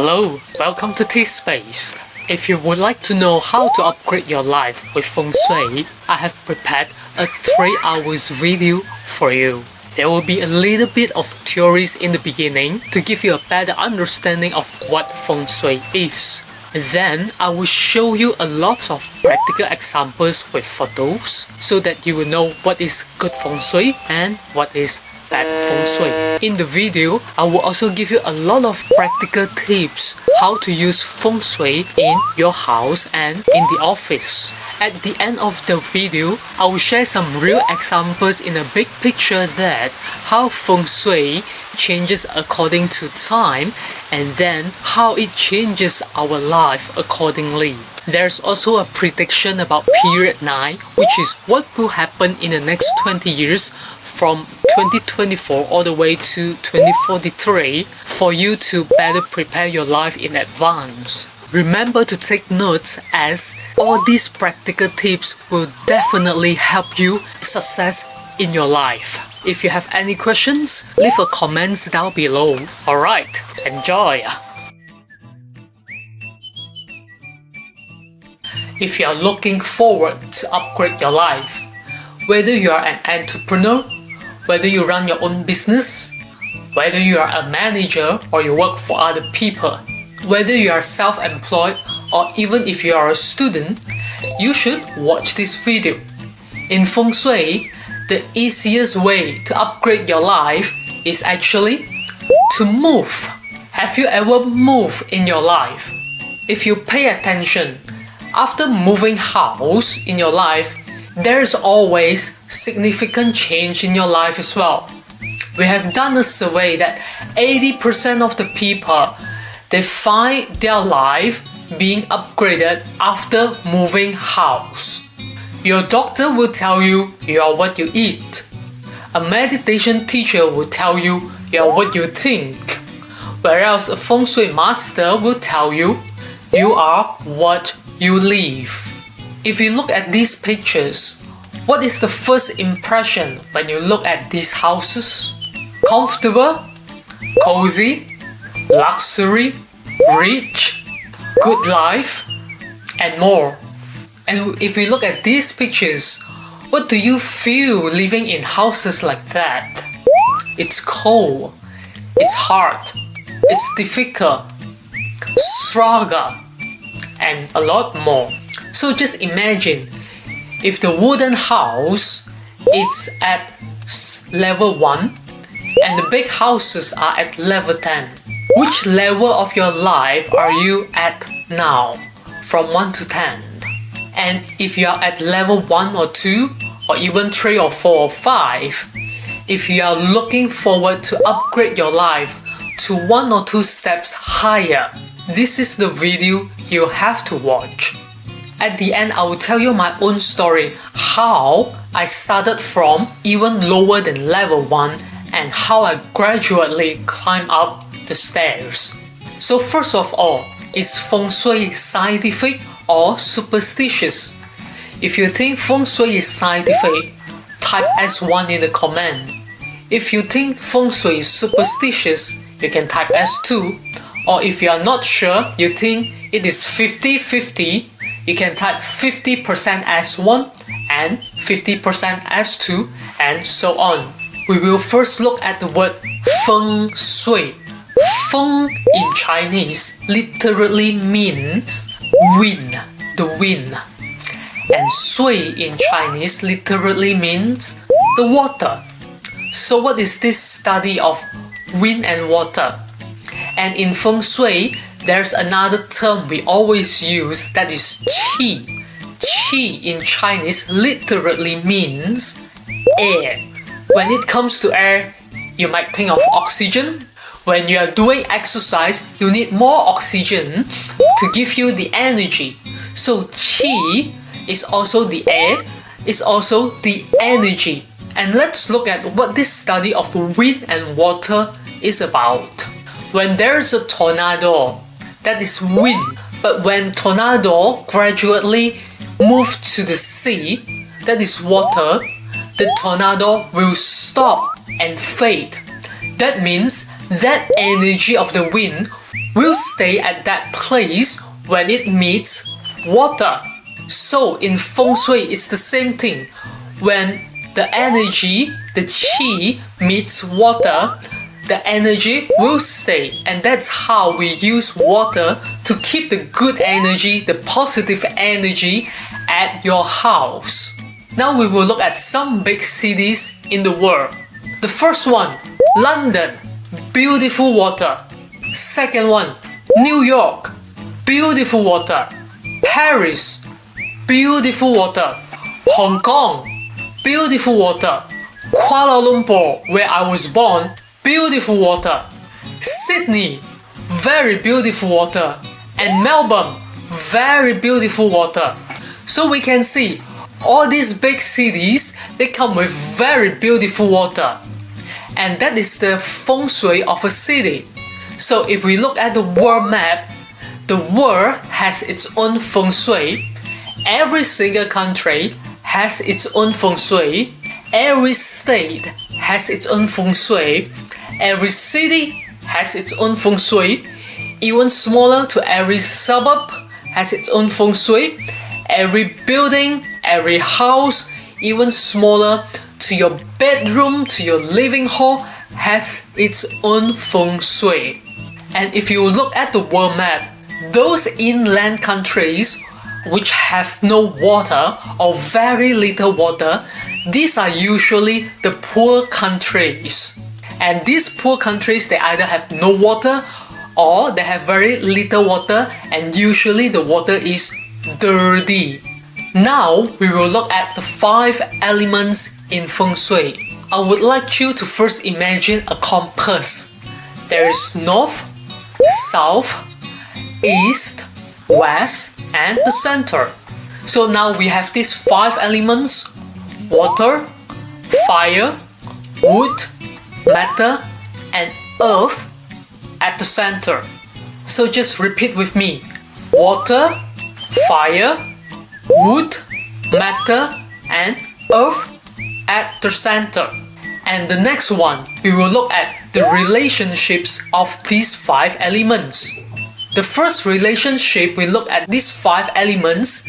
Hello, welcome to T-Space. If you would like to know how to upgrade your life with Feng Shui, I have prepared a 3 hours video for you. There will be a little bit of theories in the beginning to give you a better understanding of what Feng Shui is. Then I will show you a lot of practical examples with photos so that you will know what is good Feng Shui and what is bad Feng Shui. In the video, I will also give you a lot of practical tips how to use Feng Shui in your house and in the office. At the end of the video, I will share some real examples in a big picture that how Feng Shui changes according to time and then how it changes our life accordingly. There's also a prediction about period 9, which is what will happen in the next 20 years from 2024 all the way to 2043 for you to better prepare your life in advance. Remember to take notes as all these practical tips will definitely help you success in your life. If you have any questions, leave a comment down below. Alright, enjoy! If you are looking forward to upgrade your life, whether you are an entrepreneur, whether you run your own business, whether you are a manager or you work for other people, whether you are self-employed or even if you are a student, you should watch this video. In Feng Shui, the easiest way to upgrade your life is actually to move. Have you ever moved in your life? If you pay attention, after moving house in your life, there is always significant change in your life as well. We have done a survey that 80% of the people, they find their life being upgraded after moving house. Your doctor will tell you are what you eat. A meditation teacher will tell you are what you think. Whereas a Feng Shui master will tell you are what you live. If you look at these pictures, what is the first impression when you look at these houses? Comfortable, cozy, luxury, rich, good life, and more. And if you look at these pictures, what do you feel living in houses like that? It's cold, it's hard, it's difficult, struggle, and a lot more. So just imagine if the wooden house is at level 1 and the big houses are at level 10. Which level of your life are you at now from 1 to 10? And if you are at level 1 or 2 or even 3 or 4 or 5, if you are looking forward to upgrade your life to 1 or 2 steps higher, this is the video you have to watch. At the end, I will tell you my own story, how I started from even lower than level 1 and how I gradually climb up the stairs. So first of all, is Feng Shui scientific or superstitious? If you think Feng Shui is scientific, type S1 in the comment. If you think Feng Shui is superstitious, you can type S2. Or if you are not sure, you think it is 50-50, you can type 50% S1 and 50% S2 and so on. We will first look at the word Feng Shui. Feng in Chinese literally means wind, the wind. And Shui in Chinese literally means the water. So what is this study of wind and water? And in Feng Shui, there's another term we always use, that is qi. Qi in Chinese literally means air. When it comes to air, you might think of oxygen. When you are doing exercise, you need more oxygen to give you the energy. So qi is also the air, is also the energy. And let's look at what this study of wind and water is about. When there is a tornado, that is wind. But when tornado gradually moves to the sea, that is water, the tornado will stop and fade. That means that energy of the wind will stay at that place when it meets water. So in Feng Shui, it's the same thing. When the energy, the qi, meets water, the energy will stay. And that's how we use water to keep the good energy, the positive energy at your house. Now we will look at some big cities in the world. The first one, London, beautiful water. Second one, New York, beautiful water. Paris, beautiful water. Hong Kong, beautiful water. Kuala Lumpur, where I was born, beautiful water. Sydney, very beautiful water. And Melbourne, very beautiful water. So we can see all these big cities, they come with very beautiful water. And that is the feng shui of a city. So if we look at the world map, the world has its own feng shui. Every single country has its own feng shui. Every state has its own feng shui. Every city has its own feng shui. Even smaller to every suburb has its own feng shui. Every building, every house, even smaller to your bedroom, to your living hall, has its own feng shui. And if you look at the world map, those inland countries which have no water or very little water, these are usually the poor countries. And these poor countries, they either have no water or they have very little water, and usually the water is dirty. Now we will look at the 5 elements in feng shui. I would like you to first imagine a compass. There is north, south, east, west, and the center. So now we have these 5 elements: water, fire, wood, matter, and earth at the center. So just repeat with me: water, fire, wood, matter, and earth at the center. And the next one, we will look at the relationships of these 5 elements. The first relationship we look at these 5 elements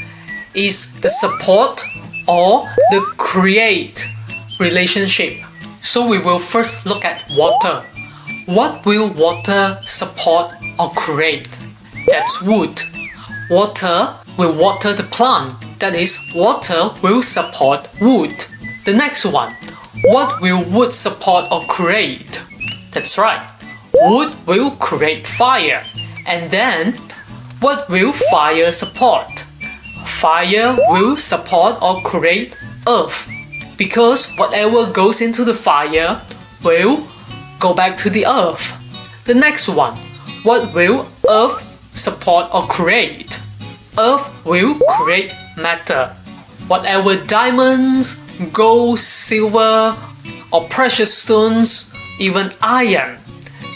is the support or the create relationship. So we will first look at water. What will water support or create? That's wood. Water will water the plant. That is, water will support wood. The next one, what will wood support or create? That's right, wood will create fire. And then, what will fire support? Fire will support or create earth, because whatever goes into the fire will go back to the earth. The next one, what will earth support or create? Earth will create matter. Whatever diamonds, gold, silver, or precious stones, even iron,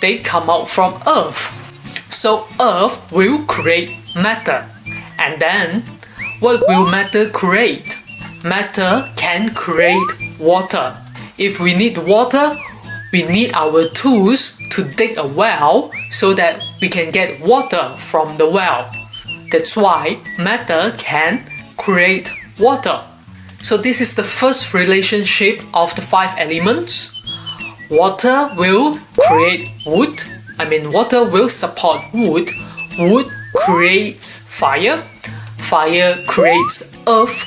they come out from earth. So earth will create matter. And then, what will matter create? Matter can create water. If we need water, we need our tools to dig a well so that we can get water from the well. That's why matter can create water. So this is the first relationship of the 5 elements. Water will create wood. Water will support wood. Wood creates fire. Fire creates earth.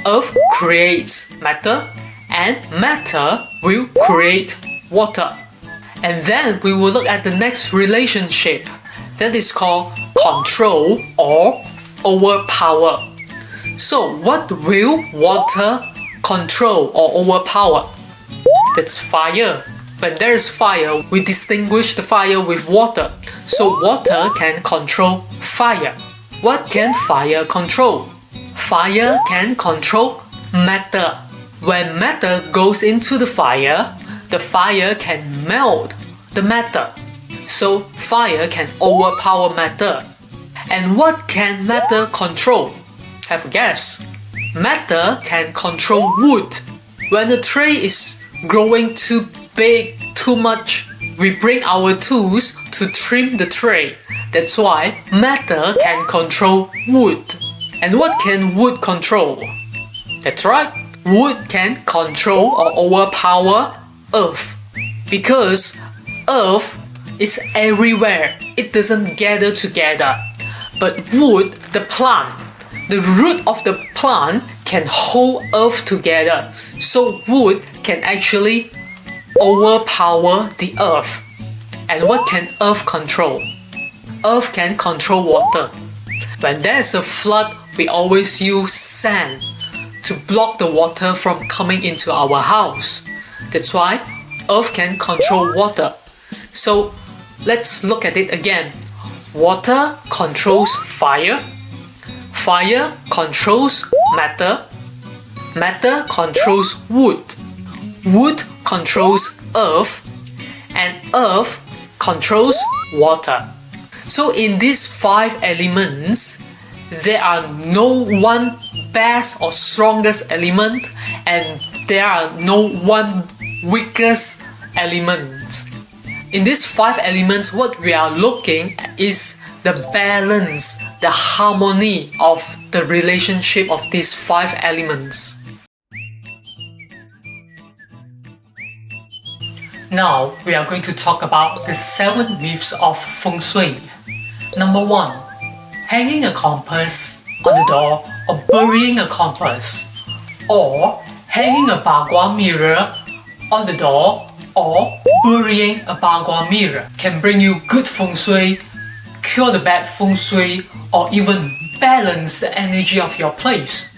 Earth creates matter. And matter will create water. And then we will look at the next relationship. That is called control or overpower. So what will water control or overpower? That's fire. When there is fire, we distinguish the fire with water. So water can control fire. What can fire control? Fire can control matter. When matter goes into the fire can melt the matter. So fire can overpower matter. And what can matter control? Have a guess. Matter can control wood. When the tree is growing too big, too much, We bring our tools to trim the tree. That's why matter can control wood. And what can wood control? That's right, wood can control or overpower earth. Because earth is everywhere, it doesn't gather together. But wood, the plant, the root of the plant can hold earth together. So wood can actually overpower the earth. And what can earth control? Earth can control water. When there's a flood, we always use sand to block the water from coming into our house. That's why earth can control water. So let's look at it again. Water controls fire. Fire controls matter. Matter controls wood. Wood controls earth. And earth controls water. So in these 5 elements, there are no one best or strongest element, and there are no one weakest element. In these 5 elements, what we are looking at is the balance, the harmony of the relationship of these 5 elements. Now, we are going to talk about the 7 myths of Feng Shui. Number 1. Hanging a compass on the door or burying a compass. Or hanging a bagua mirror on the door or burying a bagua mirror can bring you good Feng Shui, cure the bad Feng Shui, or even balance the energy of your place.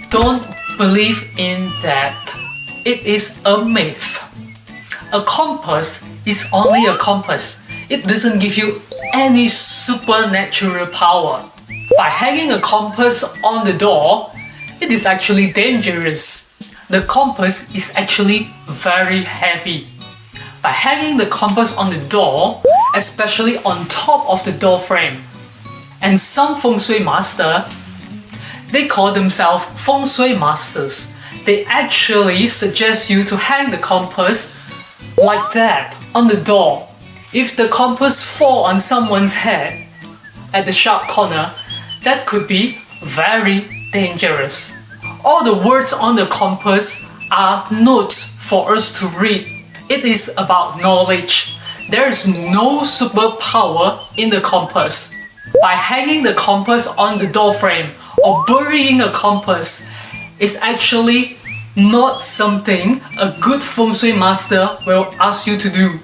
Don't believe in that. It is a myth. A compass is only a compass. It doesn't give you any supernatural power. By hanging a compass on the door, it is actually dangerous. The compass is actually very heavy. By hanging the compass on the door, especially on top of the door frame, and some Feng Shui master, they call themselves Feng Shui masters. They actually suggest you to hang the compass like that on the door. If the compass fall on someone's head at the sharp corner, that could be very dangerous. All the words on the compass are notes for us to read. It is about knowledge. There is no superpower in the compass. By hanging the compass on the door frame or burying a compass is actually not something a good Feng Shui master will ask you to do.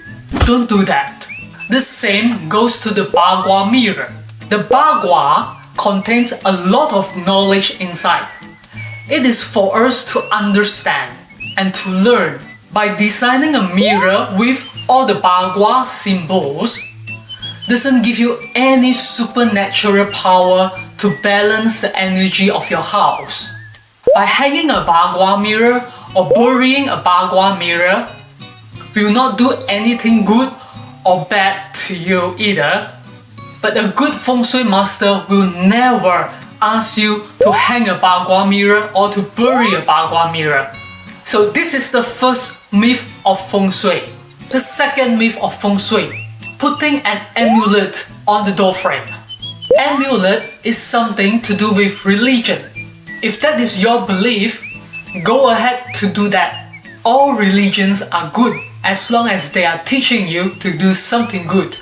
Don't do that. The same goes to the bagua mirror. The bagua contains a lot of knowledge inside. It is for us to understand and to learn. By designing a mirror with all the bagua symbols, doesn't give you any supernatural power to balance the energy of your house. By hanging a bagua mirror or burying a bagua mirror will not do anything good or bad to you either. But a good Feng Shui master will never ask you to hang a bagua mirror or to bury a bagua mirror. So this is the first myth of Feng Shui. The second myth of Feng Shui, putting an amulet on the doorframe. Amulet is something to do with religion. If that is your belief, go ahead to do that. All religions are good as long as they are teaching you to do something good.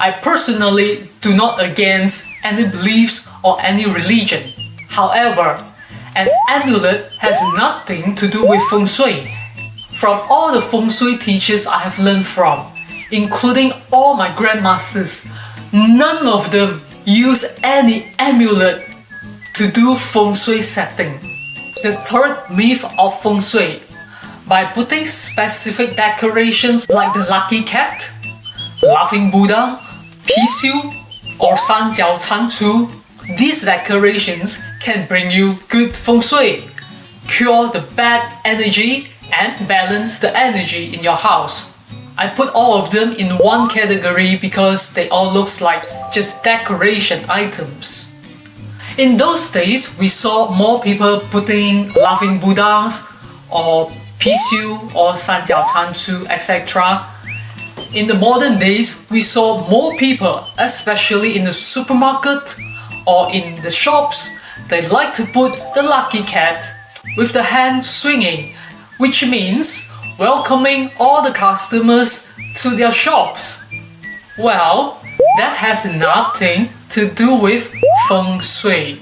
I personally do not against any beliefs or any religion. However, an amulet has nothing to do with Feng Shui. From all the Feng Shui teachers I have learned from, including all my grandmasters, none of them use any amulet to do Feng Shui setting. The third myth of Feng Shui, by putting specific decorations like the lucky cat, laughing Buddha, Pishu, or Sanjiao Chanchu, these decorations can bring you good Feng Shui, cure the bad energy, and balance the energy in your house. I put all of them in one category because they all look like just decoration items. In those days, we saw more people putting laughing Buddhas or Pishu or Sanjiao Chanchu, etc. In the modern days, we saw more people, especially in the supermarket or in the shops, they like to put the lucky cat with the hand swinging, which means welcoming all the customers to their shops. Well, that has nothing to do with feng shui.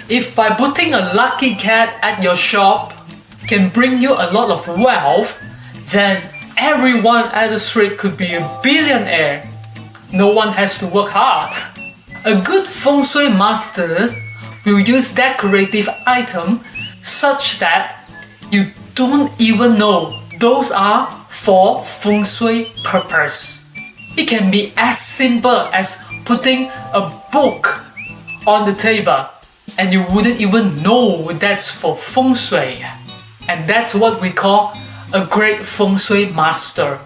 If by putting a lucky cat at your shop can bring you a lot of wealth, then everyone at the street could be a billionaire. No one has to work hard. A good feng shui master will use decorative items such that you don't even know those are for feng shui purpose. It can be as simple as putting a book on the table and you wouldn't even know that's for feng shui. And that's what we call a great feng shui master.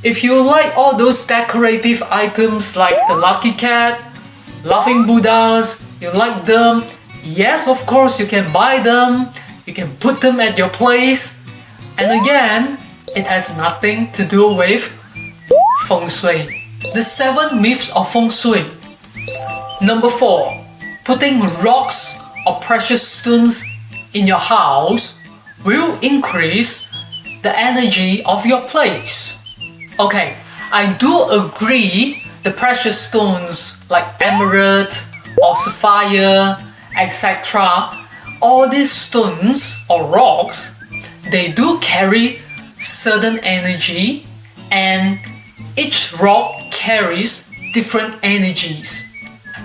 If you like all those decorative items like the lucky cat, laughing Buddhas, you like them, yes, of course you can buy them, you can put them at your place, and again, it has nothing to do with feng shui. The 7 myths of feng shui. Number 4, putting rocks or precious stones in your house will increase the energy of your place. Okay, I do agree the precious stones like emerald or sapphire, etc., all these stones or rocks, they do carry certain energy and each rock carries different energies.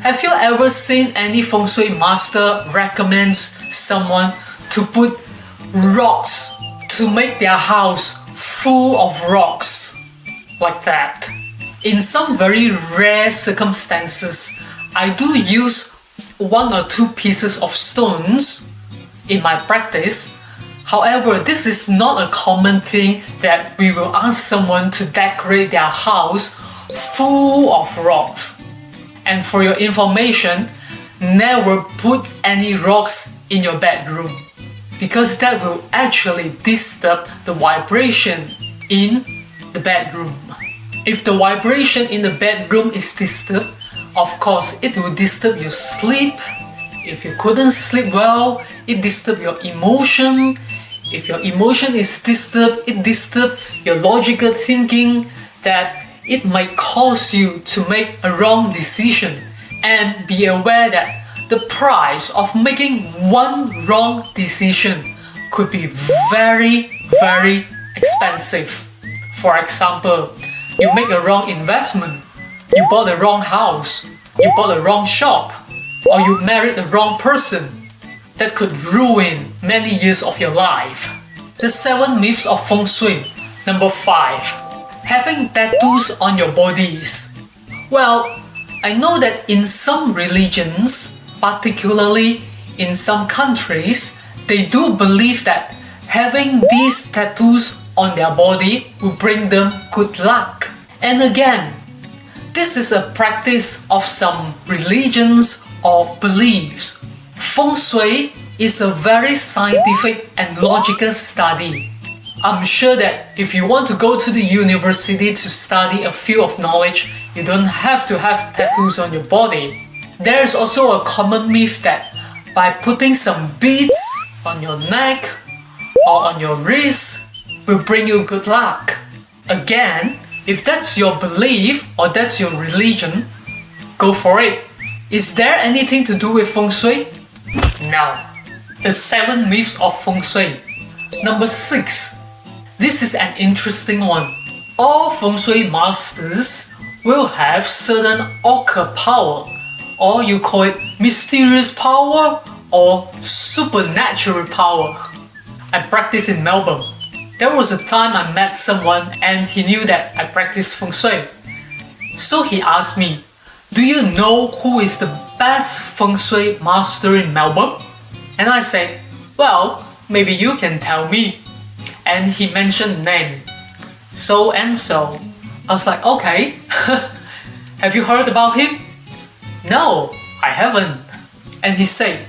Have you ever seen any feng shui master recommends someone to put rocks to make their house full of rocks like that? In some very rare circumstances, I do use 1 or 2 pieces of stones in my practice. However, this is not a common thing that we will ask someone to decorate their house full of rocks. And for your information, never put any rocks in your bedroom, because that will actually disturb the vibration in the bedroom. If the vibration in the bedroom is disturbed, of course it will disturb your sleep. If you couldn't sleep well, it disturbs your emotion. If your emotion is disturbed, it disturbs your logical thinking, that it might cause you to make a wrong decision. And be aware that the price of making one wrong decision could be very, very expensive. For example, you make a wrong investment, you bought the wrong house, you bought the wrong shop, or you married the wrong person. That could ruin many years of your life. The 7 myths of feng shui. Number 5, having tattoos on your bodies. Well, I know that in some religions, particularly in some countries, they do believe that having these tattoos on their body will bring them good luck. And again, this is a practice of some religions or beliefs. Feng Shui is a very scientific and logical study. I'm sure that if you want to go to the university to study a field of knowledge, you don't have to have tattoos on your body. There is also a common myth that by putting some beads on your neck or on your wrist will bring you good luck. Again, if that's your belief or that's your religion, go for it. Is there anything to do with Feng Shui? No. The 7 myths of Feng Shui. Number 6. This is an interesting one. All Feng Shui masters will have certain occult power, or you call it mysterious power or supernatural power. I practice in Melbourne. There was a time I met someone and he knew that I practice Feng Shui. So he asked me, "Do you know who is the best Feng Shui master in Melbourne?" And I said, "Well, maybe you can tell me." And he mentioned name, so and so. I was like, okay. Have you heard about him? No, I haven't. And he said,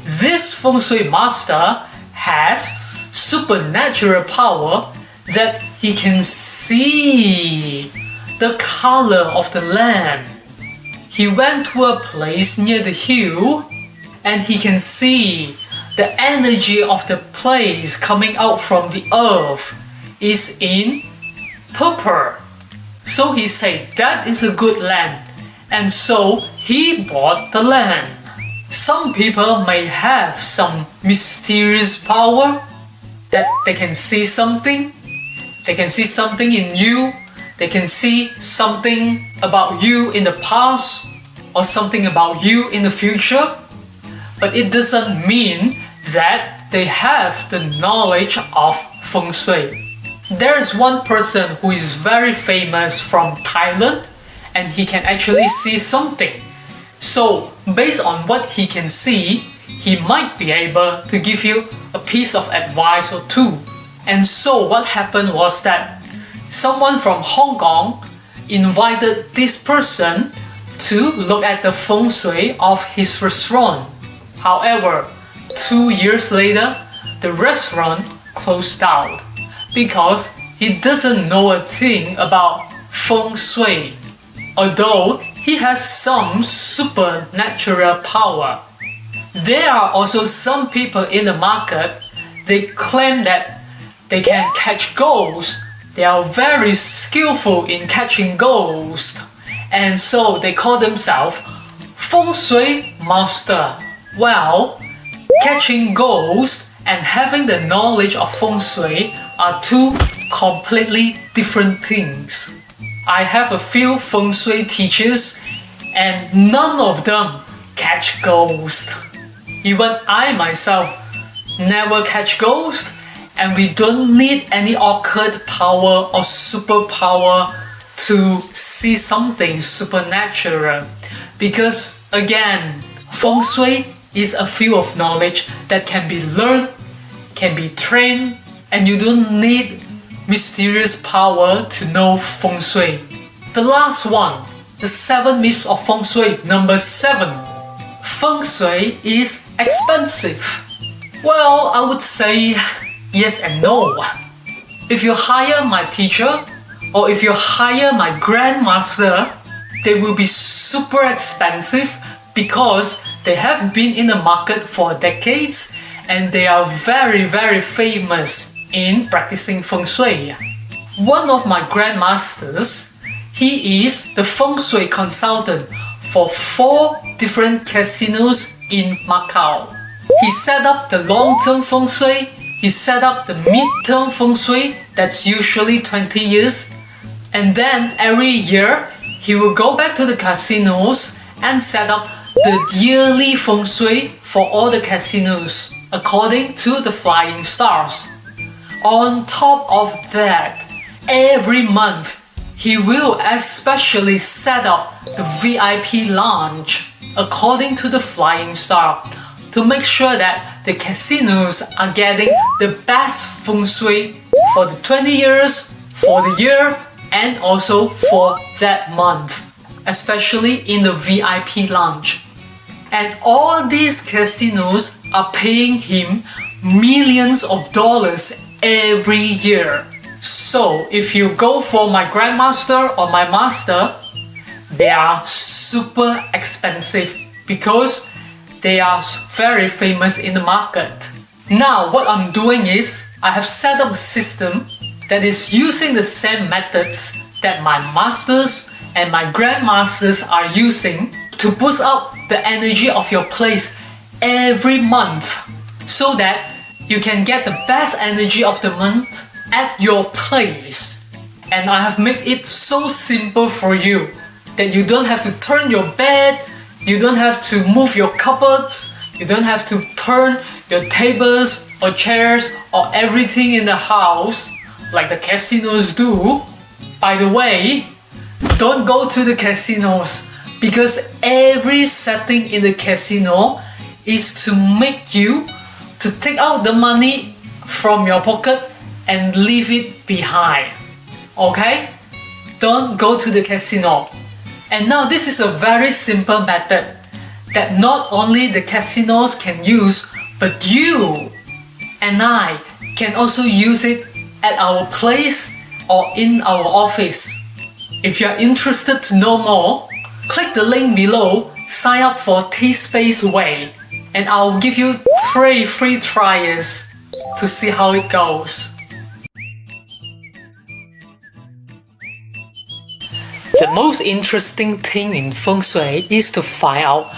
this Feng Shui master has supernatural power that he can see the color of the land. He went to a place near the hill and he can see the energy of the place coming out from the earth is in purple. So he said that is a good land, and so he bought the land. Some people may have some mysterious power that they can see something. They can see something in you. They can see something about you in the past or something about you in the future. But it doesn't mean that they have the knowledge of Feng Shui. There is one person who is very famous from Thailand and he can actually see something. So based on what he can see, he might be able to give you a piece of advice or two. And so what happened was that someone from Hong Kong invited this person to look at the Feng Shui of his restaurant. However, 2 years later, the restaurant closed down because he doesn't know a thing about Feng Shui, although he has some supernatural power. There are also some people in the market, they claim that they can catch ghosts. They are very skillful in catching ghosts, and so they call themselves Feng Shui Master. Well, catching ghosts and having the knowledge of Feng Shui are two completely different things. I have a few Feng Shui teachers and none of them catch ghosts. Even I myself never catch ghosts, and we don't need any occult power or superpower to see something supernatural, because again, Feng Shui is a field of knowledge that can be learned, can be trained, and you don't need mysterious power to know Feng Shui. The last one, the 7 myths of Feng Shui. Number 7, Feng Shui is expensive. Well, I would say yes and no. If you hire my teacher or if you hire my grandmaster, they will be super expensive because they have been in the market for decades and they are very, very famous in practicing Feng Shui. One of my grandmasters, he is the Feng Shui consultant for 4 different casinos in Macau. He set up the long-term Feng Shui, he set up the mid-term Feng Shui, that's usually 20 years, and then every year he will go back to the casinos and set up the yearly Feng Shui for all the casinos according to the flying stars. On top of that, every month he will especially set up the VIP lounge according to the flying star to make sure that the casinos are getting the best Feng Shui for the 20 years, for the year, and also for that month, especially in the VIP lounge. And all these casinos are paying him millions of dollars every year. So if you go for my grandmaster or my master, they are super expensive because they are very famous in the market. Now what I'm doing is I have set up a system that is using the same methods that my masters and my grandmasters are using to boost up the energy of your place every month so that you can get the best energy of the month at your place. And I have made it so simple for you that you don't have to turn your bed, you don't have to move your cupboards, you don't have to turn your tables or chairs or everything in the house like the casinos do. By the way, don't go to the casinos because every setting in the casino is to make you to take out the money from your pocket and leave it behind. Okay? Don't go to the casino. And now this is a very simple method that not only the casinos can use, but you and I can also use it at our place or in our office. If you're interested to know more, click the link below, sign up for T-Space Way, and I'll give you 3 free tries to see how it goes. The most interesting thing in Feng Shui is to find out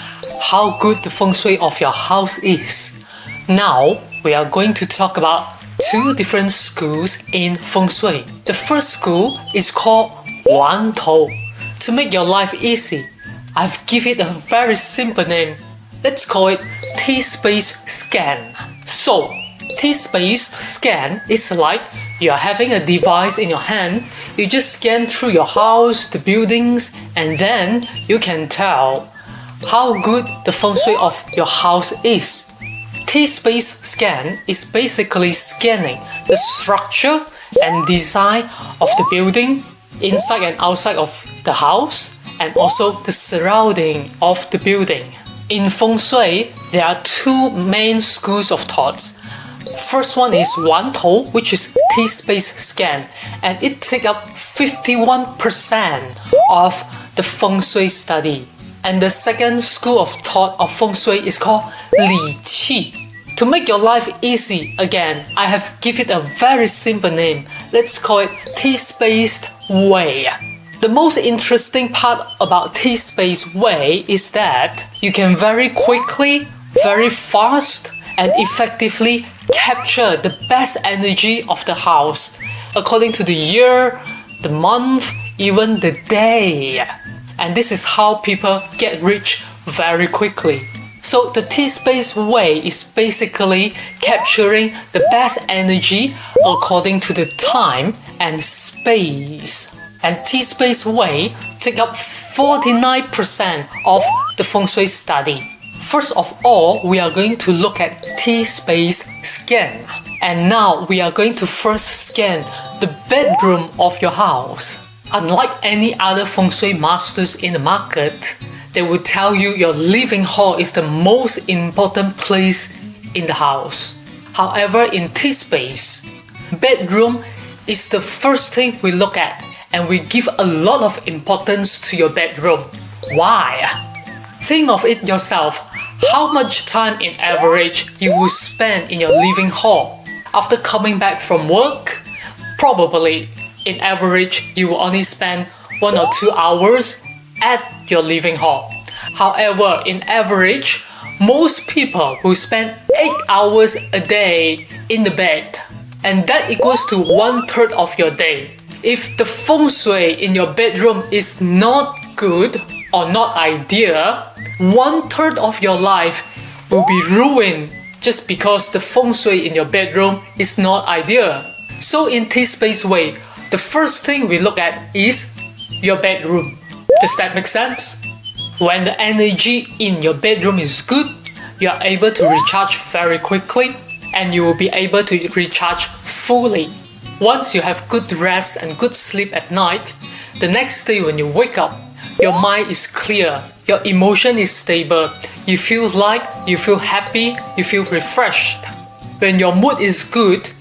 how good the Feng Shui of your house is. Now, we are going to talk about 2 different schools in Feng Shui. The first school is called Wan Tou. To make your life easy, I've given it a very simple name. Let's call it T-Space Scan. So, T-Space Scan is like you are having a device in your hand. You just scan through your house, the buildings, and then you can tell how good the Feng Shui of your house is. T-Space Scan is basically scanning the structure and design of the building, inside and outside of the house, and also the surrounding of the building. In Feng Shui, there are 2 main schools of thoughts. First one is Wan Tou, which is T-Space Scan, and it takes up 51% of the Feng Shui study. And the second school of thought of Feng Shui is called Li Qi. To make your life easy, again, I have given it a very simple name. Let's call it T-Space Way. The most interesting part about T-Space Way is that you can very quickly, very fast, and effectively capture the best energy of the house according to the year, the month, even the day. And this is how people get rich very quickly. So the T-Space Way is basically capturing the best energy according to the time and space. And T-Space Way take up 49% of the Feng Shui study. First of all, we are going to look at T-Space Scan. And now we are going to first scan the bedroom of your house. Unlike any other Feng Shui masters in the market, they will tell you your living hall is the most important place in the house. However, in T-Space, bedroom is the first thing we look at, and we give a lot of importance to your bedroom. Why? Think of it yourself. How much time in average you will spend in your living hall? After coming back from work, probably in average you will only spend 1 or 2 hours at your living hall. However, in average, most people will spend 8 hours a day in the bed, and that equals to 1/3 of your day. If the Feng Shui in your bedroom is not good or not ideal, 1/3 of your life will be ruined just because the Feng Shui in your bedroom is not ideal. So in T-Space Way, the first thing we look at is your bedroom. Does that make sense? When the energy in your bedroom is good, you are able to recharge very quickly, and you will be able to recharge fully. Once you have good rest and good sleep at night, the next day when you wake up, your mind is clear, your emotion is stable, you feel light, you feel happy, you feel refreshed. When your mood is good,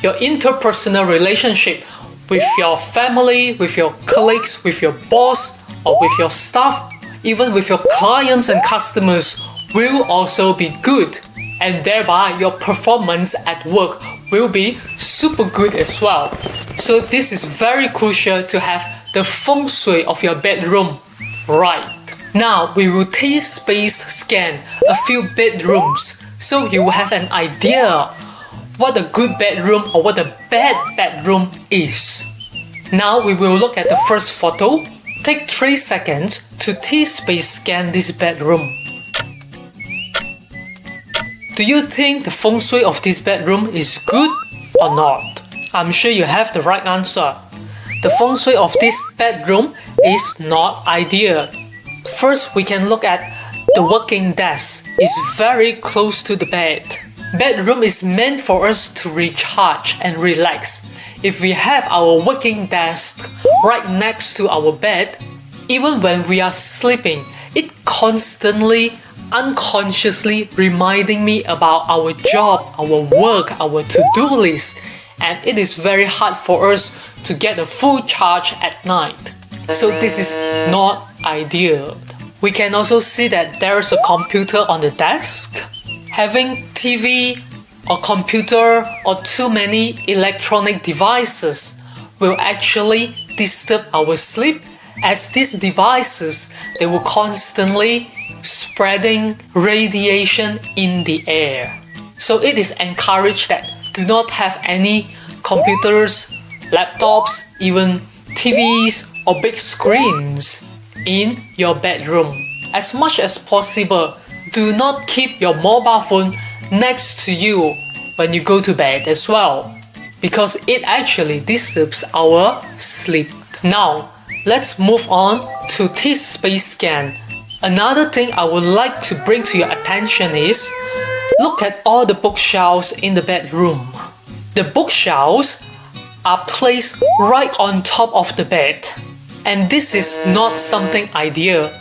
your interpersonal relationship with your family, with your colleagues, with your boss, or with your staff, even with your clients and customers will also be good, and thereby your performance at work will be super good as well. So this is very crucial to have the Feng Shui of your bedroom right. Now we will T-Space scan a few bedrooms so you will have an idea what a good bedroom or what a bad bedroom is. Now we will look at the first photo. Take 3 seconds to T-Space scan this bedroom. Do you think the Feng Shui of this bedroom is good or not? I'm sure you have the right answer. The Feng Shui of this bedroom is not ideal. First, we can look at the working desk. It's very close to the bed. Bedroom is meant for us to recharge and relax. If we have our working desk right next to our bed, even when we are sleeping, it constantly, unconsciously reminding me about our job, our work, our to-do list, and it is very hard for us to get a full charge at night. So this is not ideal. We can also see that there is a computer on the desk. Having TV or computer or too many electronic devices will actually disturb our sleep, as these devices, they will constantly spreading radiation in the air. So it is encouraged that do not have any computers, laptops, even TVs or big screens in your bedroom. As much as possible, do not keep your mobile phone next to you when you go to bed as well, because it actually disturbs our sleep. Now, let's move on to T-space scan. Another thing I would like to bring to your attention is, look at all the bookshelves in the bedroom. The bookshelves are placed right on top of the bed, and this is not something ideal.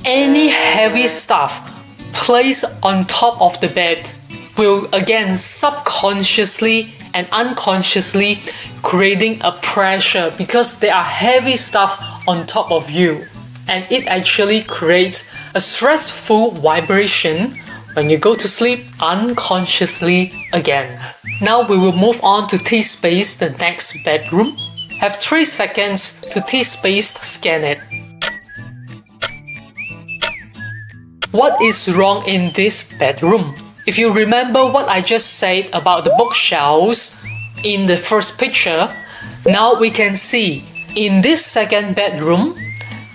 Any heavy stuff placed on top of the bed will again subconsciously and unconsciously creating a pressure, because there are heavy stuff on top of you, and it actually creates a stressful vibration when you go to sleep unconsciously again. Now we will move on to T-space, the next bedroom. Have 3 seconds to T-space scan it. What is wrong in this bedroom? If you remember what I just said about the bookshelves in the first picture, now we can see in this second bedroom,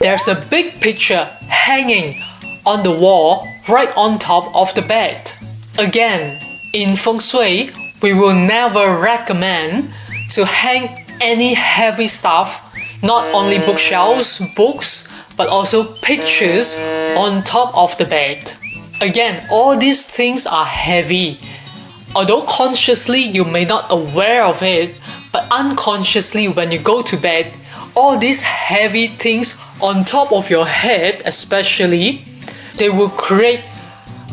there's a big picture hanging on the wall right on top of the bed. Again, in Feng Shui, we will never recommend to hang any heavy stuff, not only bookshelves, books, but also pictures on top of the bed. Again, all these things are heavy. Although consciously you may not aware of it, but unconsciously when you go to bed, all these heavy things on top of your head especially, they will create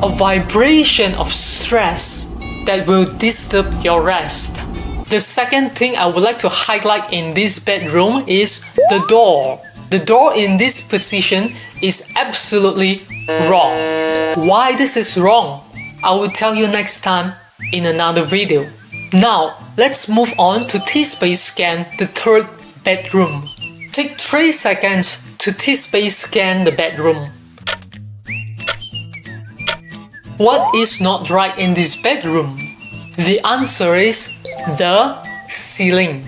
a vibration of stress that will disturb your rest. The second thing I would like to highlight in this bedroom is the door. The door in this position is absolutely wrong. Why this is wrong, I will tell you next time in another video. Now, let's move on to T-space scan the third bedroom. Take 3 seconds to T-space scan the bedroom. What is not right in this bedroom? The answer is the ceiling.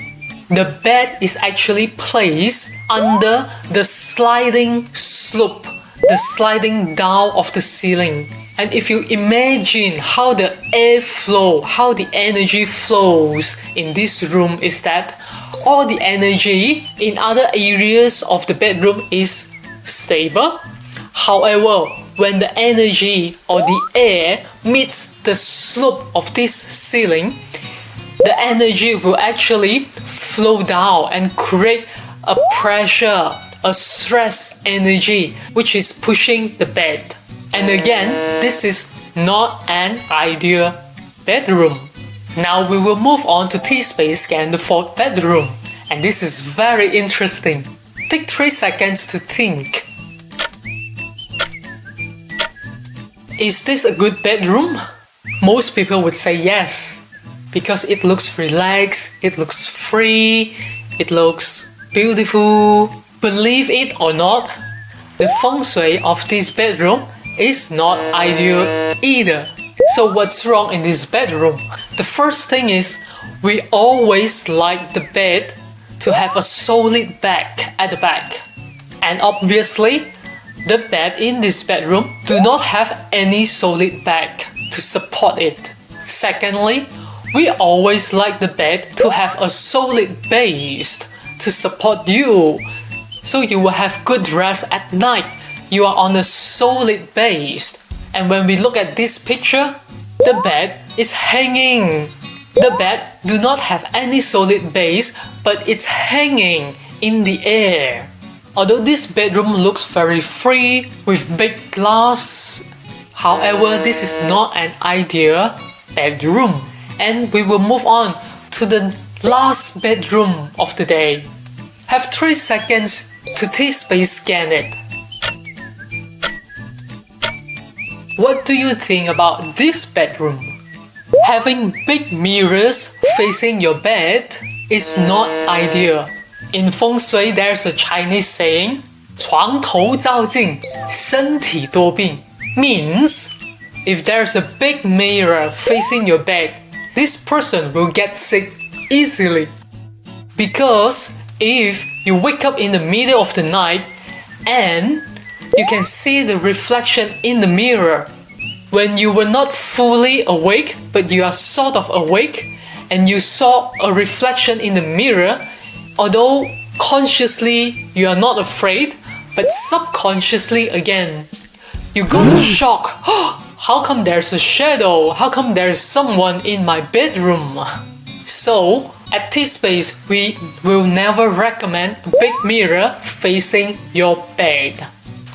The bed is actually placed under the sliding slope, the sliding down of the ceiling. And if you imagine how the air flow, how the energy flows in this room, is that all the energy in other areas of the bedroom is stable. However, when the energy or the air meets the slope of this ceiling, the energy will actually flow down and create a pressure, a stress energy, which is pushing the bed. And again, this is not an ideal bedroom. Now we will move on to T-space scan the fourth bedroom. And this is very interesting. Take 3 seconds to think. Is this a good bedroom? Most people would say yes, because it looks relaxed, it looks free, it looks beautiful. Believe it or not, the feng shui of this bedroom is not ideal either. So what's wrong in this bedroom? The first thing is, we always like the bed to have a solid back at the back. And obviously, the bed in this bedroom do not have any solid back to support it. Secondly, we always like the bed to have a solid base to support you, so you will have good rest at night. You are on a solid base. And when we look at this picture, the bed is hanging. The bed do not have any solid base, but it's hanging in the air. Although this bedroom looks very free with big glass, however, this is not an ideal bedroom. And we will move on to the last bedroom of the day. Have 3 seconds to T-Space scan it. What do you think about this bedroom? Having big mirrors facing your bed is not ideal. In Feng Shui, there's a Chinese saying, 床头照镜，身体多病. Means, if there's a big mirror facing your bed, this person will get sick easily. Because if you wake up in the middle of the night and you can see the reflection in the mirror, when you were not fully awake but you are sort of awake and you saw a reflection in the mirror, although consciously you are not afraid, but subconsciously again, you go shock. How come there's a shadow? How come there's someone in my bedroom? So, at T-Space, we will never recommend a big mirror facing your bed.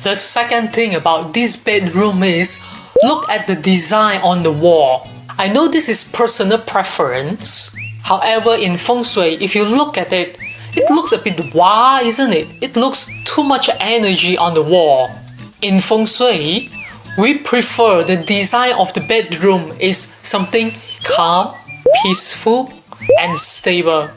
The second thing about this bedroom is, look at the design on the wall. I know this is personal preference. However, in Feng Shui, if you look at it, it looks a bit wow, isn't it? It looks too much energy on the wall. In Feng Shui, we prefer the design of the bedroom is something calm, peaceful, and stable.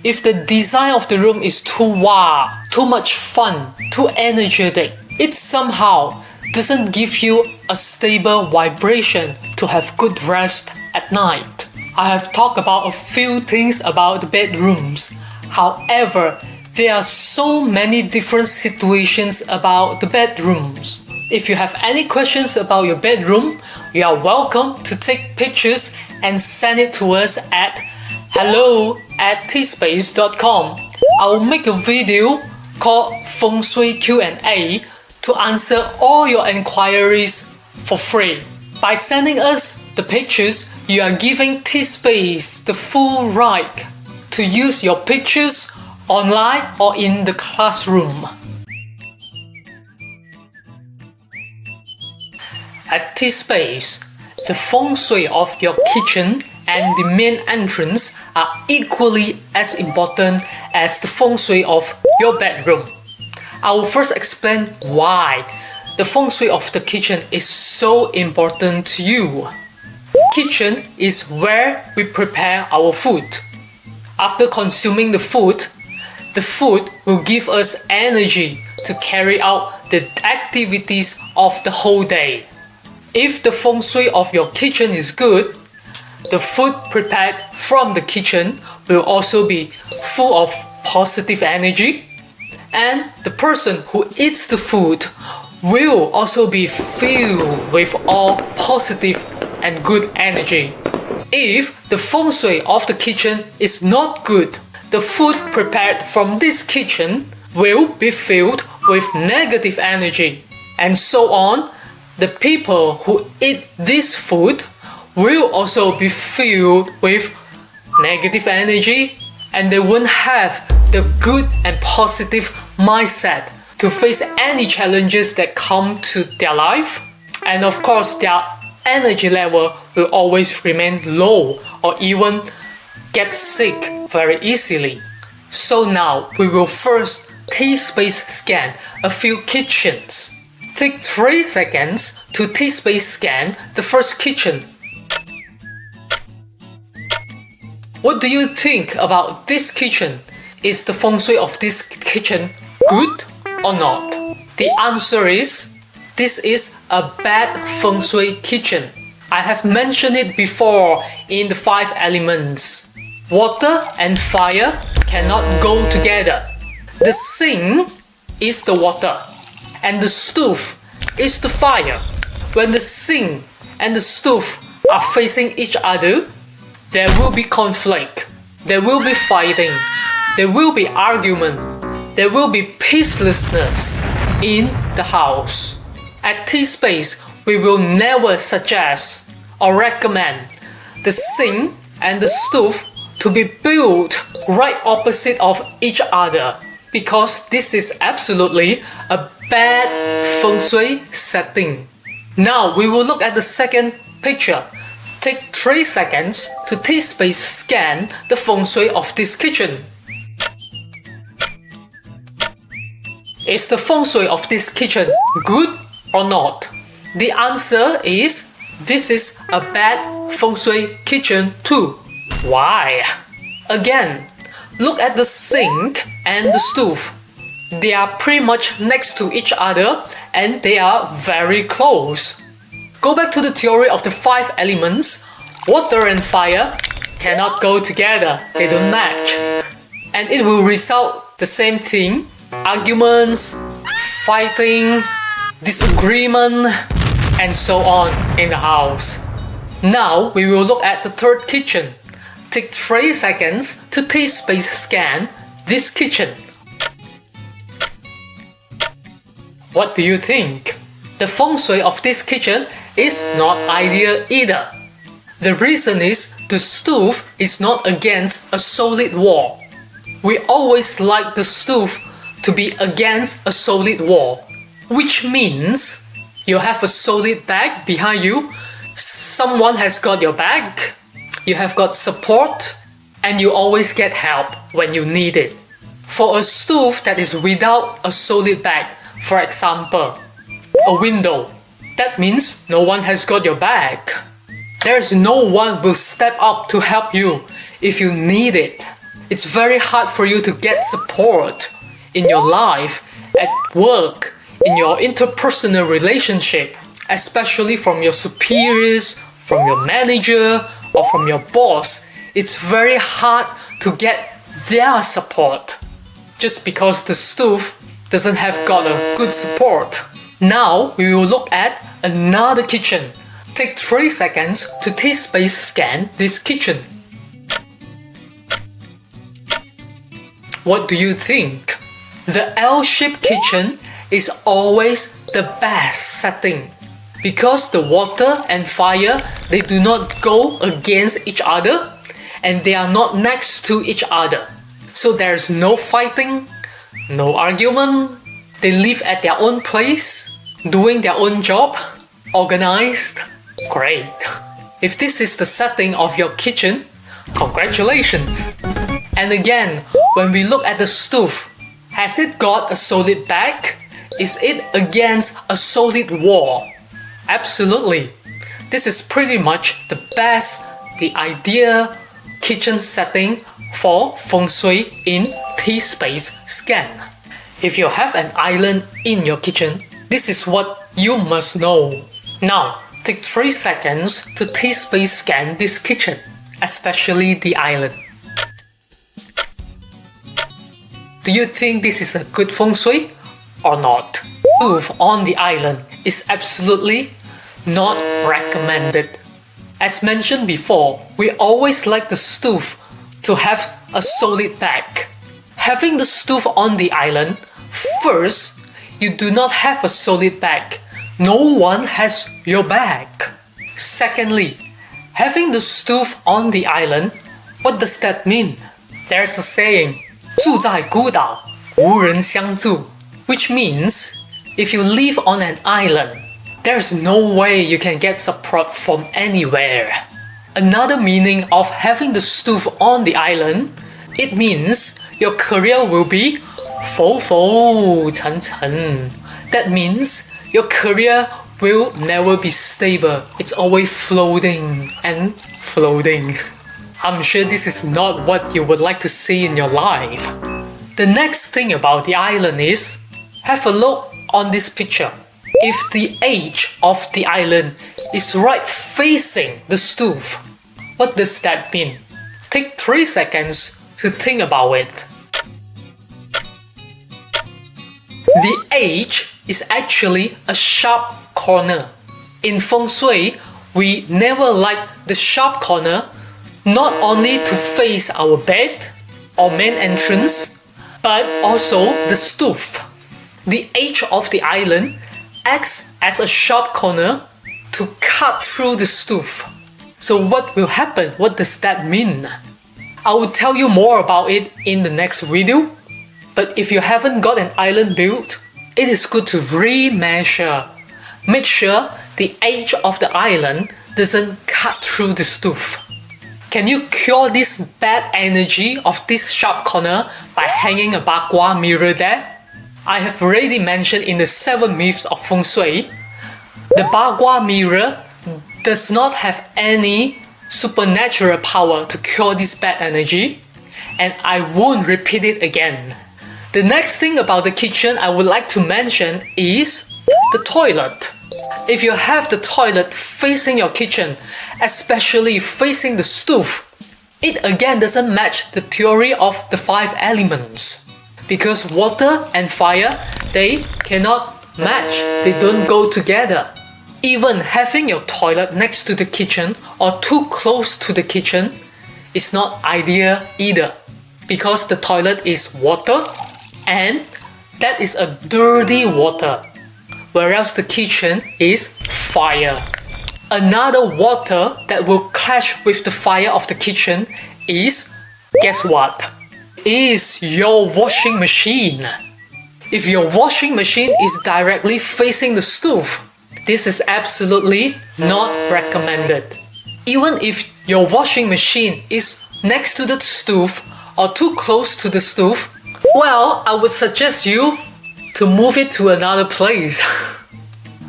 If the design of the room is too wow, too much fun, too energetic, it somehow doesn't give you a stable vibration to have good rest at night. I have talked about a few things about the bedrooms. However, there are so many different situations about the bedrooms. If you have any questions about your bedroom, you are welcome to take pictures and send it to us at hello@tspace.com. I will make a video called Feng Shui Q&A to answer all your inquiries for free. By sending us the pictures, you are giving T-Space the full right to use your pictures online or in the classroom. At T-Space, the Feng Shui of your kitchen and the main entrance are equally as important as the Feng Shui of your bedroom. I will first explain why the Feng Shui of the kitchen is so important to you. Kitchen is where we prepare our food. After consuming the food will give us energy to carry out the activities of the whole day. If the Feng Shui of your kitchen is good, the food prepared from the kitchen will also be full of positive energy, and the person who eats the food will also be filled with all positive and good energy. If the Feng Shui of the kitchen is not good, the food prepared from this kitchen will be filled with negative energy, and so on. The people who eat this food will also be filled with negative energy, and they won't have the good and positive mindset to face any challenges that come to their life. And of course, their energy level will always remain low or even get sick very easily. So now we will first T-Space scan a few kitchens. Take 3 seconds to T-Space scan the first kitchen. What do you think about this kitchen? Is the Feng Shui of this kitchen good or not? The answer is, this is a bad Feng Shui kitchen. I have mentioned it before in the 5 elements. Water and fire cannot go together. The sink is the water, and the stove is the fire. When the sink and the stove are facing each other, there will be conflict, there will be fighting, there will be argument, there will be peacelessness in the house. At T-Space, we will never suggest or recommend the sink and the stove to be built right opposite of each other, because this is absolutely a bad Feng Shui setting. Now we will look at the second picture. Take 3 seconds to T-Space scan the Feng Shui of this kitchen. Is the feng shui of this kitchen good or not? The answer is this is a bad feng shui kitchen too. Why? Again, look at the sink and the stove. They are pretty much next to each other and they are very close. Go back to the theory of the 5 elements. Water and fire cannot go together. They don't match. And it will result the same thing. Arguments, fighting, disagreement, and so on in the house. Now we will look at the third kitchen. Take 3 seconds to T-space scan this kitchen. What do you think? The feng shui of this kitchen is not ideal either. The reason is the stove is not against a solid wall. We always like the stove to be against a solid wall, which means you have a solid back behind you, someone has got your back, you have got support, and you always get help when you need it. For a stove that is without a solid back, for example, a window, that means no one has got your back. There's no one will step up to help you if you need it. It's very hard for you to get support in your life, at work, in your interpersonal relationship, especially from your superiors, from your manager, or from your boss. It's very hard to get their support just because the stove doesn't have got a good support. Now we will look at another kitchen. Take 3 seconds to T-space scan this kitchen. What do you think? The L-shaped kitchen is always the best setting because the water and fire, they do not go against each other and they are not next to each other. So there's no fighting, no argument. They live at their own place, doing their own job, organized. Great. If this is the setting of your kitchen, congratulations. And again, when we look at the stove, has it got a solid back? Is it against a solid wall? Absolutely. This is pretty much the best, the ideal kitchen setting for feng shui in T-space scan. If you have an island in your kitchen, this is what you must know. Now, take 3 seconds to T-space scan this kitchen, especially the island. Do you think this is a good feng shui or not? Stove on the island is absolutely not recommended. As mentioned before, we always like the stove to have a solid back. Having the stove on the island, first, you do not have a solid back. No one has your back. Secondly, having the stove on the island, what does that mean? There's a saying, 住在孤岛，无人相助, which means if you live on an island, there's no way you can get support from anywhere. Another meaning of having the stove on the island, it means your career will be 浮浮沉沉. That means your career will never be stable. It's always floating and floating. I'm sure this is not what you would like to see in your life. The next thing about the island is, have a look on this picture. If the edge of the island is right facing the stove, what does that mean? Take 3 seconds to think about it. The edge is actually a sharp corner. In feng shui, we never like the sharp corner not only to face our bed or main entrance, but also the stove. The edge of the island acts as a sharp corner to cut through the stove. So what will happen? What does that mean? I will tell you more about it in the next video. But if you haven't got an island built, it is good to re-measure. Make sure the edge of the island doesn't cut through the stove. Can you cure this bad energy of this sharp corner by hanging a bagua mirror there? I have already mentioned in the 7 myths of Feng Shui, the Bagua mirror does not have any supernatural power to cure this bad energy, and I won't repeat it again. The next thing about the kitchen I would like to mention is the toilet. If you have the toilet facing your kitchen, especially facing the stove, it again doesn't match the theory of the 5 elements. Because water and fire, they cannot match, they don't go together. Even having your toilet next to the kitchen or too close to the kitchen is not ideal either. Because the toilet is water and that is a dirty water, whereas the kitchen is fire. Another water that will clash with the fire of the kitchen is, guess what? Is your washing machine. If your washing machine is directly facing the stove, this is absolutely not recommended. Even if your washing machine is next to the stove or too close to the stove, well, I would suggest you to move it to another place.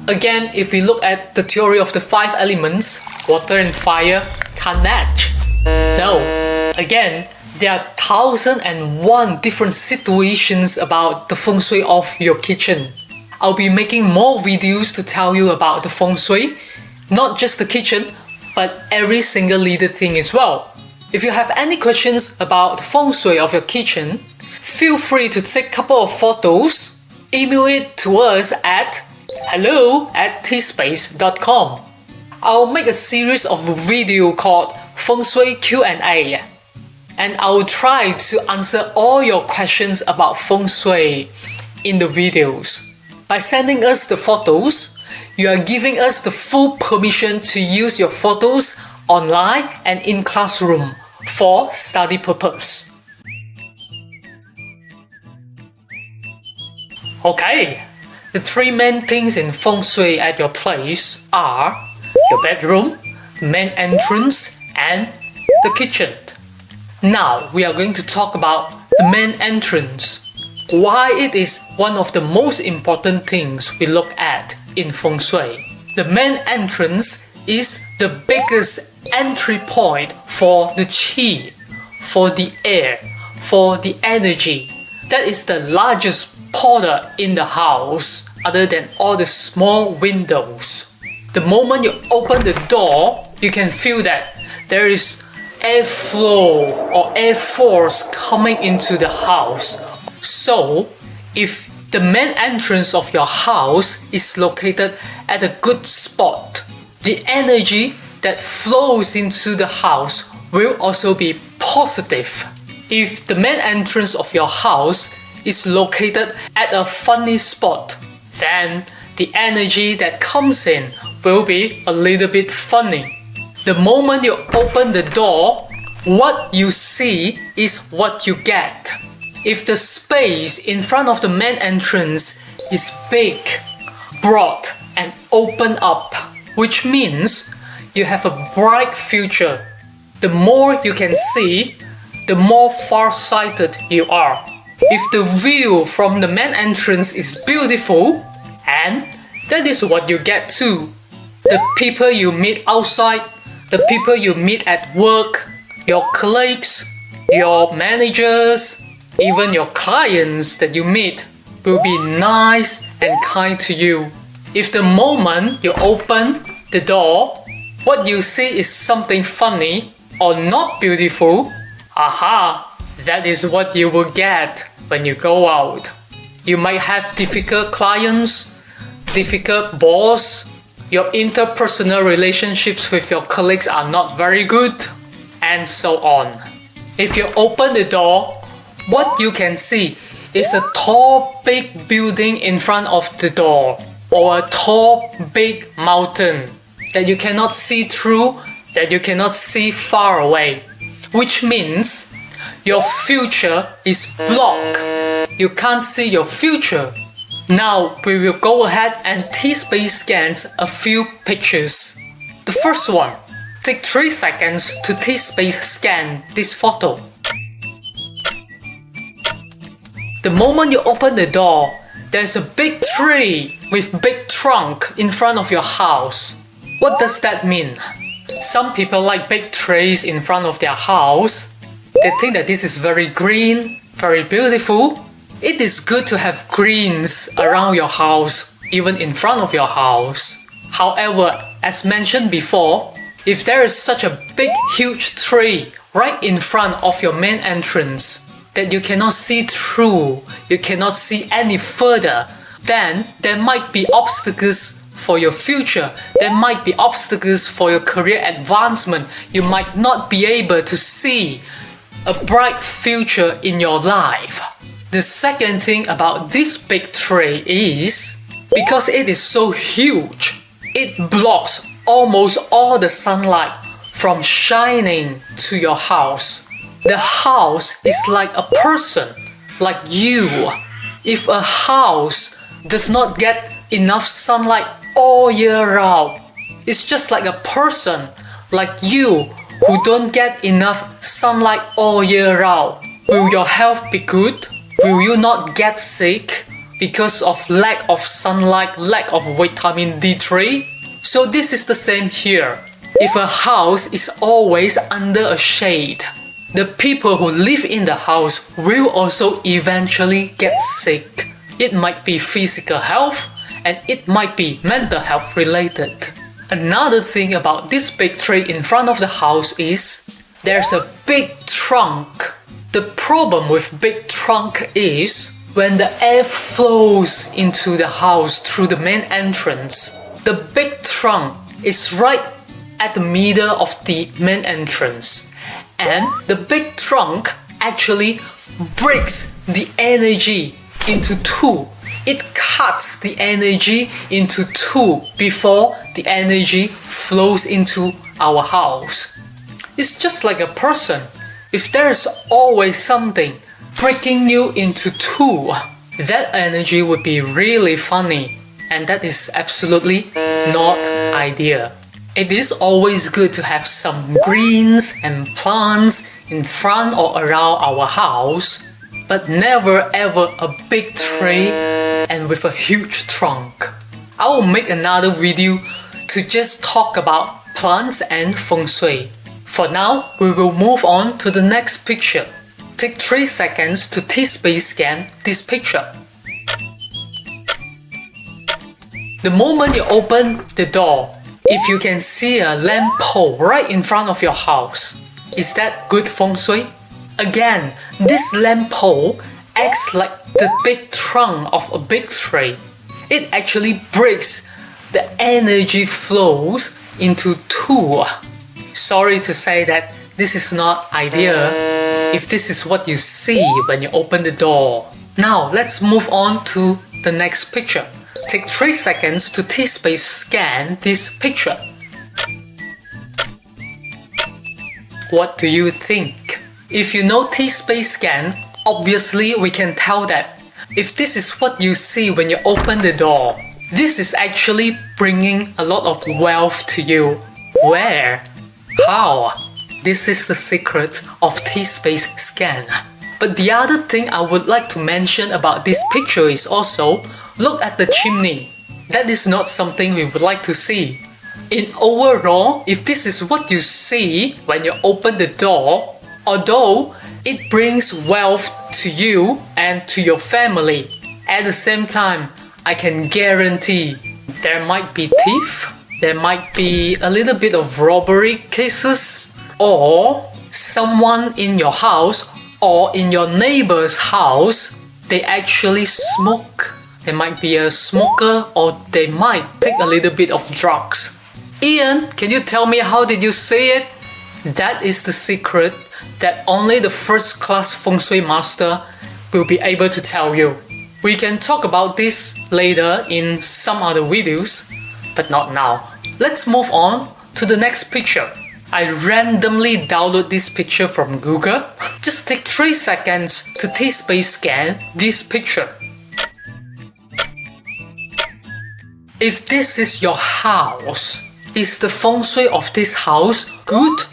Again, if we look at the theory of the 5 elements, water and fire can't match. No. Again, there are 1001 different situations about the Feng Shui of your kitchen. I'll be making more videos to tell you about the Feng Shui, not just the kitchen, but every single little thing as well. If you have any questions about the Feng Shui of your kitchen, feel free to take a couple of photos, email it to us at hello@tspace.com. I'll make a series of a video called Feng Shui Q&A, and I'll try to answer all your questions about Feng Shui in the videos. By sending us the photos, you are giving us the full permission to use your photos online and in classroom for study purpose. Okay, the 3 main things in Feng Shui at your place are your bedroom, main entrance, and the kitchen. Now we are going to talk about the main entrance. Why it is one of the most important things we look at in Feng Shui. The main entrance is the biggest entry point for the qi, for the air, for the energy. That is the largest portal in the house other than all the small windows. The moment you open the door, you can feel that there is airflow or air force coming into the house. So, if the main entrance of your house is located at a good spot, the energy that flows into the house will also be positive. If the main entrance of your house is located at a funny spot, then the energy that comes in will be a little bit funny. The moment you open the door, what you see is what you get. If the space in front of the main entrance is big, broad, and open up, which means you have a bright future. The more you can see, the more far-sighted you are. If the view from the main entrance is beautiful, and that is what you get too. The people you meet outside, the people you meet at work, your colleagues, your managers, even your clients that you meet will be nice and kind to you. If the moment you open the door, what you see is something funny or not beautiful, aha, that is what you will get when you go out. You might have difficult clients, difficult boss, your interpersonal relationships with your colleagues are not very good, and so on. If you open the door, what you can see is a tall, big building in front of the door, or a tall, big mountain that you cannot see through, that you cannot see far away, which means your future is blocked. You can't see your future. Now we will go ahead and T-Space scans a few pictures. The first one, take 3 seconds to T-Space scan this photo. The moment you open the door, there's a big tree with big trunk in front of your house. What does that mean? Some people like big trees in front of their house. They think that this is very green, very beautiful. It is good to have greens around your house, even in front of your house. However, as mentioned before, if there is such a big, huge tree right in front of your main entrance that you cannot see through, you cannot see any further, then there might be obstacles for your future. There might be obstacles for your career advancement. You might not be able to see a bright future in your life. The second thing about this big tree is, because it is so huge, it blocks almost all the sunlight from shining to your house. The house is like a person, like you. If a house does not get enough sunlight all year round, it's just like a person, like you, who don't get enough sunlight all year round. Will your health be good? Will you not get sick because of lack of sunlight, lack of vitamin D3? So this is the same here. If a house is always under a shade, the people who live in the house will also eventually get sick. It might be physical health and it might be mental health related. Another thing about this big tree in front of the house is there's a big trunk. The problem with big trunk is when the air flows into the house through the main entrance, the big trunk is right at the middle of the main entrance, and the big trunk actually breaks the energy into two. It cuts the energy into two before the energy flows into our house. It's just like a person. If there's always something breaking you into two, that energy would be really funny, and that is absolutely not ideal. It is always good to have some greens and plants in front or around our house, but never ever a big tree and with a huge trunk. I will make another video to just talk about plants and feng shui. For now, we will move on to the next picture. Take 3 seconds to T-space scan this picture. The moment you open the door, if you can see a lamp pole right in front of your house, is that good feng shui? Again, this lamp pole acts like the big trunk of a big tree. It actually breaks the energy flows into two. Sorry to say that this is not ideal if this is what you see when you open the door. Now let's move on to the next picture. Take 3 seconds to T-space scan this picture. What do you think? If you know T-space scan, obviously we can tell that if this is what you see when you open the door, this is actually bringing a lot of wealth to you. Where? How? This is the secret of T-space scan. But the other thing I would like to mention about this picture is also, look at the chimney. That is not something we would like to see. In overall, if this is what you see when you open the door, although it brings wealth to you and to your family, at the same time, I can guarantee there might be thief, there might be a little bit of robbery cases, or someone in your house or in your neighbor's house, they actually smoke. They might be a smoker or they might take a little bit of drugs. Ian, can you tell me how did you see it? That is the secret that only the first class feng shui master will be able to tell you. We can talk about this later in some other videos, but not now. Let's move on to the next picture. I randomly download this picture from Google. Just take 3 seconds to T-space scan this picture. If this is your house, is the feng shui of this house good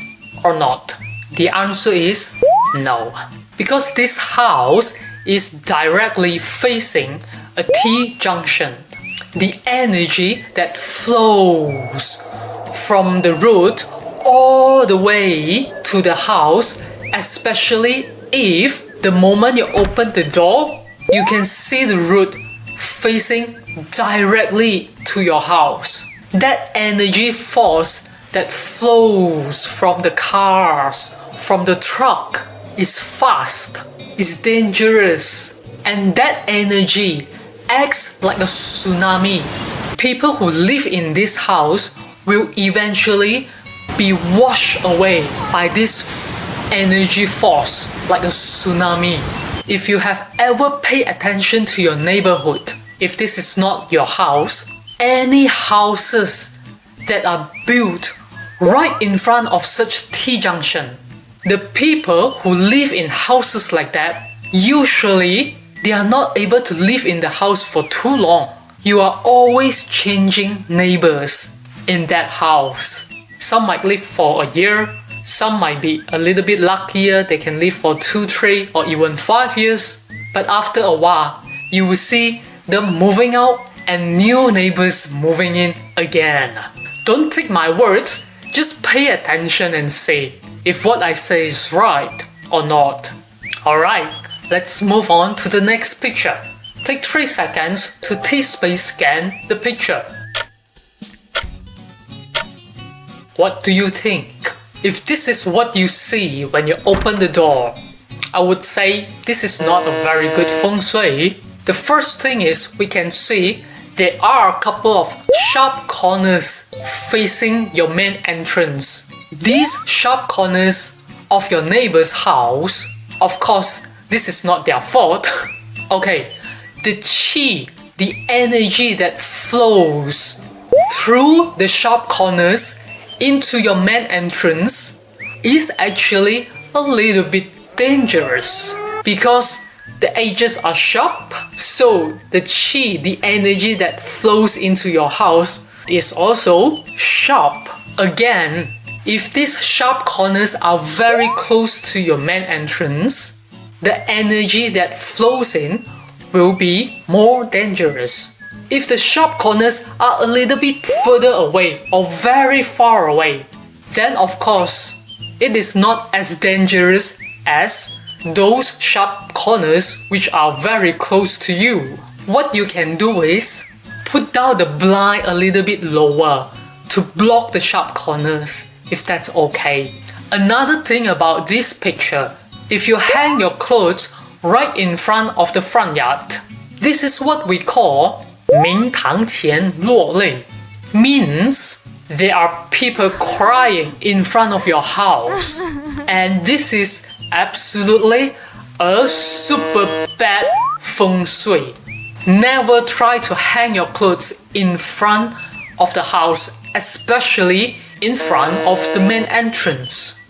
or not? The answer is no. Because this house is directly facing a T junction. The energy that flows from the root all the way to the house, especially if the moment you open the door, you can see the root facing directly to your house. That energy force that flows from the cars, from the truck, is fast, is dangerous, and that energy acts like a tsunami. People who live in this house will eventually be washed away by this energy force like a tsunami. If you have ever paid attention to your neighborhood, if this is not your house, any houses that are built right in front of such T-junction, the people who live in houses like that, usually they are not able to live in the house for too long. You are always changing neighbors in that house. Some might live for a year, some might be a little bit luckier, they can live for 2, 3 or even 5 years. But after a while, you will see them moving out and new neighbors moving in again. Don't take my words, just pay attention and see if what I say is right or not. Alright, let's move on to the next picture. Take 3 seconds to T-space scan the picture. What do you think? If this is what you see when you open the door, I would say this is not a very good feng shui. The first thing is we can see there are a couple of sharp corners facing your main entrance. These sharp corners of your neighbor's house, of course, this is not their fault. Okay, the qi, the energy that flows through the sharp corners into your main entrance is actually a little bit dangerous because the edges are sharp, so the qi, the energy that flows into your house, is also sharp. Again, if these sharp corners are very close to your main entrance, the energy that flows in will be more dangerous. If the sharp corners are a little bit further away or very far away, then of course, it is not as dangerous as those sharp corners which are very close to you. What you can do is put down the blind a little bit lower to block the sharp corners, if that's okay. Another thing about this picture, if you hang your clothes right in front of the front yard, this is what we call 明堂前落泪, means there are people crying in front of your house, and this is absolutely a super bad feng shui. Never try to hang your clothes in front of the house, especially in front of the main entrance.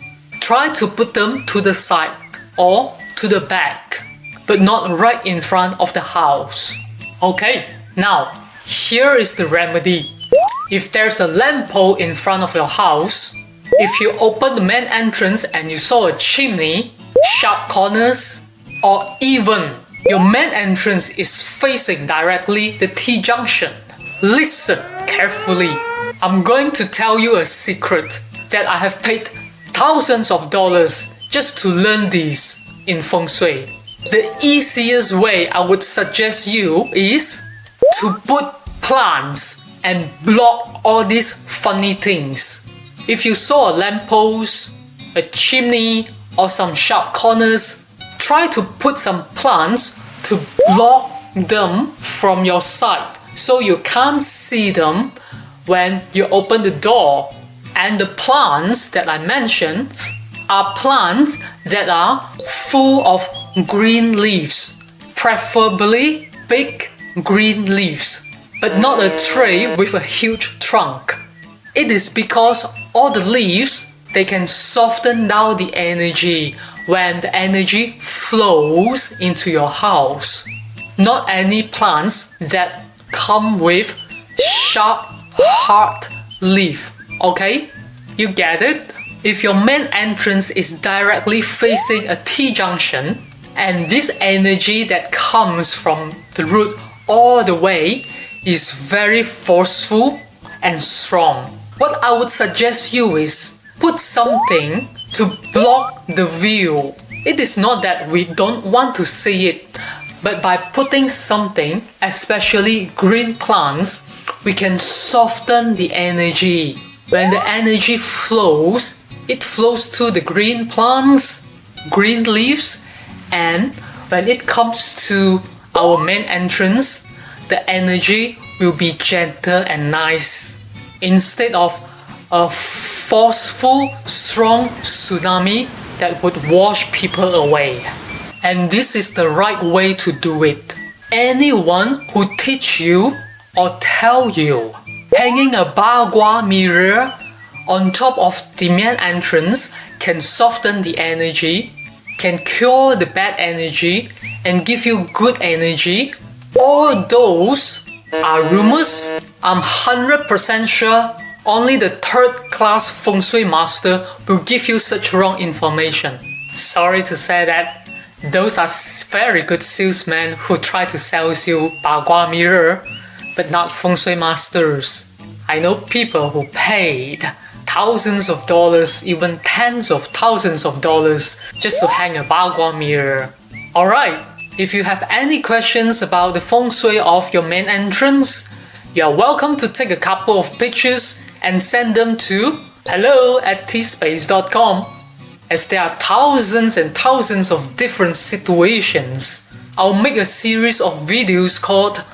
Try to put them to the side or to the back, but not right in front of the house. Okay, now here is the remedy. If there's a lamp pole in front of your house, if you open the main entrance and you saw a chimney, sharp corners, or even your main entrance is facing directly the T-junction, listen carefully. I'm going to tell you a secret that I have paid thousands of dollars just to learn this in feng shui. The easiest way I would suggest you is to put plants and block all these funny things. If you saw a lamppost, a chimney, or some sharp corners, try to put some plants to block them from your sight so you can't see them when you open the door. And the plants that I mentioned are plants that are full of green leaves, preferably big green leaves, but not a tree with a huge trunk. It is because all the leaves, they can soften down the energy when the energy flows into your house. Not any plants that come with sharp, hard leaf. Okay? You get it? If your main entrance is directly facing a T-junction, and this energy that comes from the root all the way is very forceful and strong. What I would suggest you is put something to block the view. It is not that we don't want to see it, but by putting something, especially green plants, we can soften the energy. When the energy flows, it flows to the green plants, green leaves, and when it comes to our main entrance, the energy will be gentle and nice, instead of a forceful, strong tsunami that would wash people away. And this is the right way to do it. Anyone who teach you or tell you hanging a bagua mirror on top of the main entrance can soften the energy, can cure the bad energy, and give you good energy, all those are rumors. I'm 100% sure only the third-class feng shui master will give you such wrong information. Sorry to say that. Those are very good salesmen who try to sell you bagua mirror, but not feng shui masters. I know people who paid thousands of dollars, even tens of thousands of dollars just to hang a bagua mirror. Alright, if you have any questions about the feng shui of your main entrance, you are welcome to take a couple of pictures and send them to hello@tspace.com. As there are thousands and thousands of different situations, I'll make a series of videos called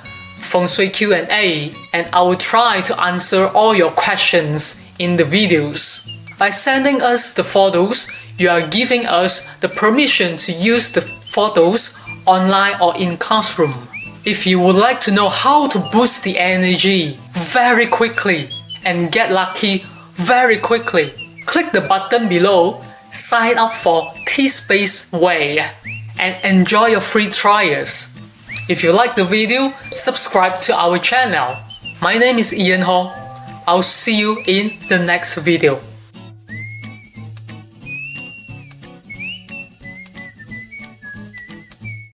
Feng Shui Q&A, and I will try to answer all your questions in the videos. By sending us the photos, you are giving us the permission to use the photos online or in classroom. If you would like to know how to boost the energy very quickly and get lucky very quickly, click the button below, sign up for T-Space Way, and enjoy your free trials. If you like the video, subscribe to our channel. My name is Ian Ho. I'll see you in the next video.